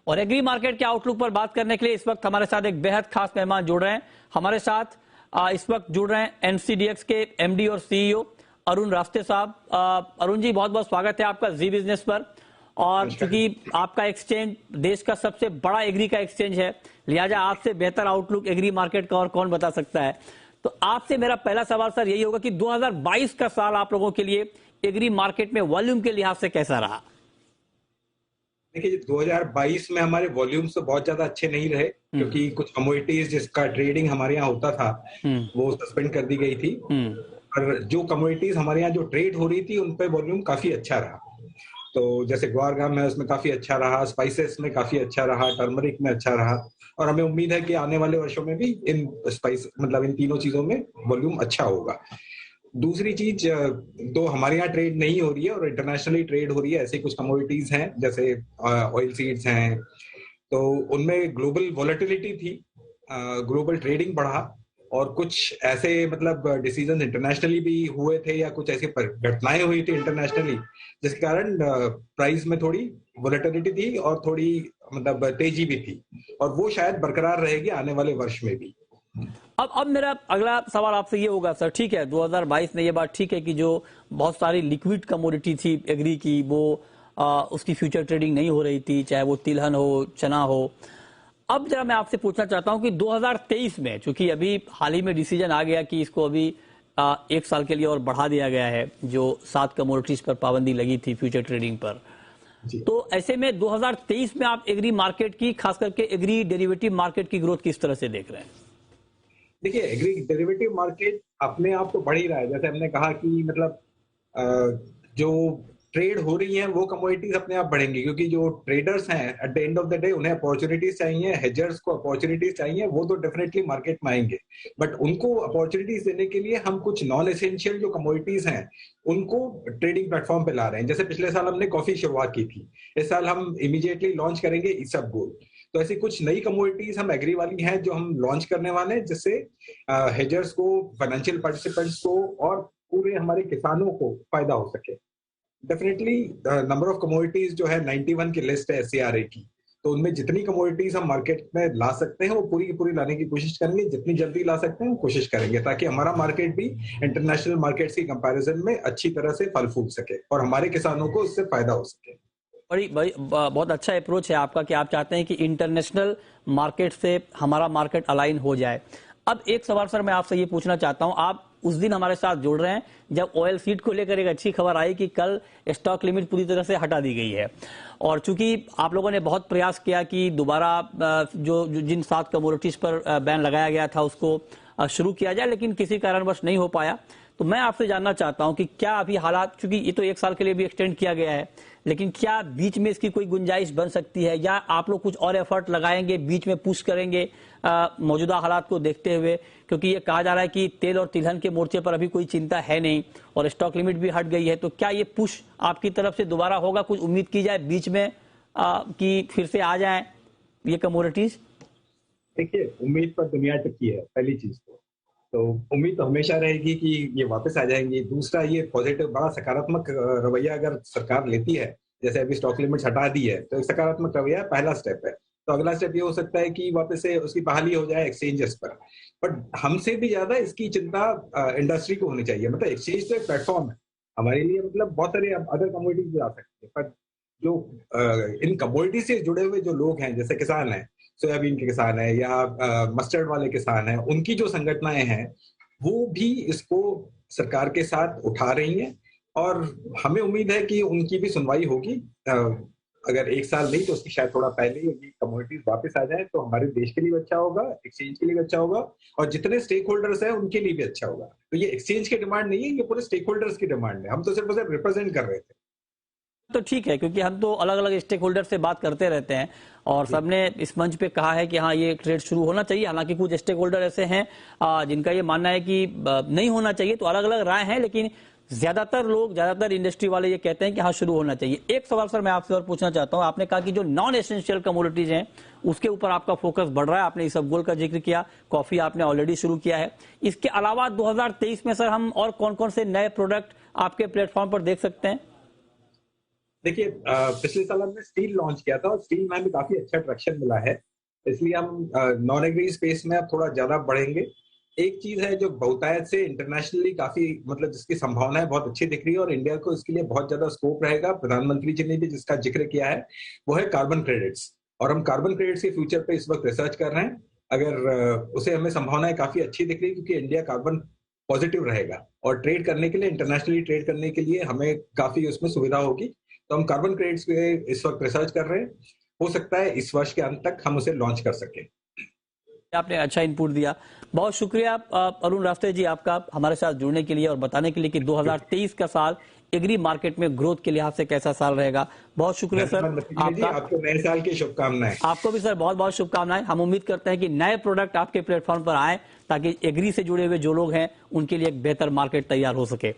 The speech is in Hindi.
और एग्री मार्केट के आउटलुक पर बात करने के लिए इस वक्त हमारे साथ एक बेहद खास मेहमान जुड़ रहे हैं। हमारे साथ इस वक्त जुड़ रहे हैं एनसीडीएक्स के एमडी और सीईओ अरुण रास्ते साहब। अरुण जी, बहुत बहुत स्वागत है आपका जी बिजनेस पर। और चूंकि आपका एक्सचेंज देश का सबसे बड़ा एग्री का एक्सचेंज है, लिहाजा आपसे बेहतर आउटलुक एग्री मार्केट का और कौन बता सकता है। तो आपसे मेरा पहला सवाल सर यही होगा कि 2022 का साल आप लोगों के लिए एग्री मार्केट में वॉल्यूम के लिहाज से कैसा रहा? देखिए, 2022 में हमारे वॉल्यूम्स तो बहुत ज्यादा अच्छे नहीं रहे, क्योंकि कुछ कमोडिटीज जिसका ट्रेडिंग हमारे यहाँ होता था वो सस्पेंड कर दी गई थी। और जो कमोडिटीज हमारे यहाँ जो ट्रेड हो रही थी उन पे वॉल्यूम काफी अच्छा रहा। तो जैसे ग्वार गम है, उसमें काफी अच्छा रहा, स्पाइसेस में काफी अच्छा रहा, टर्मरिक में अच्छा रहा, और हमें उम्मीद है कि आने वाले वर्षों में भी इन स्पाइस इन तीनों चीजों में वॉल्यूम अच्छा होगा। दूसरी चीज, तो हमारे यहाँ ट्रेड नहीं हो रही है और इंटरनेशनली ट्रेड हो रही है, ऐसे कुछ कमोडिटीज हैं जैसे ऑयल सीड्स हैं, तो उनमें ग्लोबल वॉलेटिलिटी थी, ग्लोबल ट्रेडिंग बढ़ा, और कुछ ऐसे डिसीजन इंटरनेशनली भी हुए थे या कुछ ऐसी घटनाएं हुई थी इंटरनेशनली जिसके कारण प्राइस में थोड़ी वॉलेटिलिटी थी और थोड़ी तेजी भी थी, और वो शायद बरकरार रहेगी आने वाले वर्ष में भी। अब मेरा अगला सवाल आपसे ये होगा सर, ठीक है 2022 में ये बात ठीक है कि जो बहुत सारी लिक्विड कमोडिटी थी एग्री की, वो उसकी फ्यूचर ट्रेडिंग नहीं हो रही थी, चाहे वो तिलहन हो, चना हो। अब जरा मैं आपसे पूछना चाहता हूं कि 2023 में, चूंकि अभी हाल ही में डिसीजन आ गया कि इसको अभी 1 साल के लिए और बढ़ा दिया गया है, जो 7 कमोडिटीज पर पाबंदी लगी थी फ्यूचर ट्रेडिंग पर, तो ऐसे में 2023 में आप एग्री मार्केट की, खास करके एग्री डेरिवेटिव मार्केट की ग्रोथ किस तरह से देख रहे हैं? देखिए, एग्री डेरिवेटिव मार्केट अपने आप तो बढ़ ही रहा है। जैसे हमने कहा कि जो ट्रेड हो रही है वो कमोडिटीज अपने आप बढ़ेंगी, क्योंकि जो ट्रेडर्स हैं at the end of the day उन्हें अपॉर्चुनिटीज चाहिए, हेजर्स को अपॉर्चुनिटीज चाहिए, वो तो डेफिनेटली मार्केट में आएंगे, बट उनको अपॉर्चुनिटीज देने के लिए हम कुछ नॉन एसेंशियल जो कमोडिटीज हैं उनको ट्रेडिंग प्लेटफॉर्म पे ला रहे हैं। जैसे पिछले साल हमने कॉफी शुरुआत की थी, इस साल हम इमीडिएटली लॉन्च करेंगे इसबगोल्ड। तो ऐसी कुछ नई कमोडिटीज हम एग्री वाली हैं जो हम लॉन्च करने वाले हैं, जिससे हेजर्स को, फाइनेंशियल पार्टिसिपेंट्स को और पूरे हमारे किसानों को फायदा हो सके। डेफिनेटली नंबर ऑफ कमोडिटीज जो है 91 की लिस्ट है SCRA की, तो उनमें जितनी कमोडिटीज हम मार्केट में ला सकते हैं वो पूरी की पूरी लाने की कोशिश करेंगे, जितनी जल्दी ला सकते हैं कोशिश करेंगे, ताकि हमारा मार्केट भी इंटरनेशनल मार्केट्स की कंपैरिजन में अच्छी तरह से फल फूल सके और हमारे किसानों को उससे फायदा हो सके। बहुत अच्छा अप्रोच है आपका कि आप चाहते हैं कि इंटरनेशनल मार्केट से हमारा मार्केट अलाइन हो जाए। अब एक सवाल सर मैं आपसे ये पूछना चाहता हूं, आप उस दिन हमारे साथ जुड़ रहे हैं जब ऑयल सीड को लेकर एक अच्छी खबर आई कि कल स्टॉक लिमिट पूरी तरह से हटा दी गई है, और चूंकि आप लोगों ने बहुत प्रयास किया कि दोबारा जो जिन 7 कमोडिटीज पर बैन लगाया गया था उसको शुरू किया जाए, लेकिन किसी कारणवश नहीं हो पाया। तो मैं आपसे जानना चाहता हूं कि क्या अभी हालात, चूंकि ये तो 1 साल के लिए भी एक्सटेंड किया गया है, लेकिन क्या बीच में इसकी कोई गुंजाइश बन सकती है, या आप लोग कुछ और एफर्ट लगाएंगे, बीच में पुश करेंगे मौजूदा हालात को देखते हुए? क्योंकि ये कहा जा रहा है कि तेल और तिलहन के मोर्चे पर अभी कोई चिंता है नहीं और स्टॉक लिमिट भी हट गई है, तो क्या ये पुश आपकी तरफ से दोबारा होगा? कुछ उम्मीद की जाए बीच में कि फिर से आ जाए ये कमोडिटीज? देखिए, उम्मीद पर दुनिया टिकी है, पहली चीज तो उम्मीद तो हमेशा रहेगी कि ये वापस आ जाएंगी। दूसरा, ये पॉजिटिव बड़ा सकारात्मक रवैया अगर सरकार लेती है, जैसे अभी स्टॉक लिमिट हटा दी है, तो एक सकारात्मक रवैया पहला स्टेप है। तो अगला स्टेप ये हो सकता है कि वापस से उसकी बहाली हो जाए एक्सचेंजेस पर। बट हमसे भी ज्यादा इसकी चिंता इंडस्ट्री को होनी चाहिए। एक्सचेंज तो एक प्लेटफॉर्म है हमारे लिए, बहुत सारे अदर कमोडिटीज भी आ सकते हैं, पर जो इन कमोडिटी से जुड़े हुए जो लोग हैं, जैसे किसान हैं, सोयाबीन के किसान है या मस्टर्ड वाले किसान हैं, उनकी जो संगठनाएं हैं वो भी इसको सरकार के साथ उठा रही हैं, और हमें उम्मीद है कि उनकी भी सुनवाई होगी। अगर 1 साल नहीं तो उसकी शायद थोड़ा पहले ही कमोडिटीज वापस आ जाए तो हमारे देश के लिए भी अच्छा होगा, एक्सचेंज के लिए भी अच्छा होगा, और जितने स्टेक होल्डर्स हैं उनके लिए भी अच्छा होगा। तो ये एक्सचेंज की डिमांड नहीं है, ये पूरे स्टेक होल्डर्स की डिमांड है। हम तो सिर्फ रिप्रेजेंट कर रहे थे। तो ठीक है, क्योंकि हम तो अलग अलग स्टेक होल्डर से बात करते रहते हैं और सबने इस मंच पे कहा है कि हाँ ये ट्रेड शुरू होना चाहिए। हालांकि कुछ स्टेक होल्डर ऐसे हैं जिनका ये मानना है कि नहीं होना चाहिए, तो अलग अलग राय है, लेकिन ज्यादातर इंडस्ट्री वाले ये कहते हैं कि हाँ शुरू होना चाहिए। एक सवाल सर मैं आपसे और पूछना चाहता हूं, आपने कहा कि जो नॉन एसेंशियल कमोडिटीज हैं उसके ऊपर आपका फोकस बढ़ रहा है, आपने इसबगोल्ड का जिक्र किया, कॉफी आपने ऑलरेडी शुरू किया है। इसके अलावा 2023 में सर हम और कौन कौन से नए प्रोडक्ट आपके प्लेटफॉर्म पर देख सकते हैं? देखिए पिछले साल हमने स्टील लॉन्च किया था और स्टील में हमें काफी अच्छा ट्रैक्शन मिला है, इसलिए हम नॉन एग्री स्पेस में अब थोड़ा ज्यादा बढ़ेंगे। एक चीज है जो बहुतायत से इंटरनेशनली काफी मतलब जिसकी संभावनाएं बहुत अच्छी दिख रही है और इंडिया को इसके लिए बहुत ज्यादा स्कोप रहेगा, प्रधानमंत्री जी ने भी जिसका जिक्र किया है, वो है कार्बन क्रेडिट्स। और हम कार्बन क्रेडिट्स के फ्यूचर पे इस वक्त रिसर्च कर रहे हैं। अगर उसे हमें संभावनाएं काफी अच्छी दिख रही है क्योंकि इंडिया कार्बन पॉजिटिव रहेगा और ट्रेड करने के लिए, इंटरनेशनली ट्रेड करने के लिए हमें काफी उसमें सुविधा होगी। तो हम कार्बन क्रेडिट्स पे इस वक्त रिसर्च कर रहे हैं, हो सकता है इस वर्ष के अंत तक हम उसे लॉन्च कर सकें। आपने अच्छा इनपुट दिया, बहुत शुक्रिया अरुण रास्ते जी आपका हमारे साथ जुड़ने के लिए और बताने के लिए कि 2023 का साल एग्री मार्केट में ग्रोथ के लिहाज से कैसा साल रहेगा। बहुत शुक्रिया सर आपका। आपको नए साल की शुभकामनाएं। आपको भी सर बहुत बहुत शुभकामनाएं। हम उम्मीद करते हैं कि नए प्रोडक्ट आपके प्लेटफॉर्म पर आए ताकि एग्री से जुड़े हुए जो लोग हैं उनके लिए एक बेहतर मार्केट तैयार हो सके।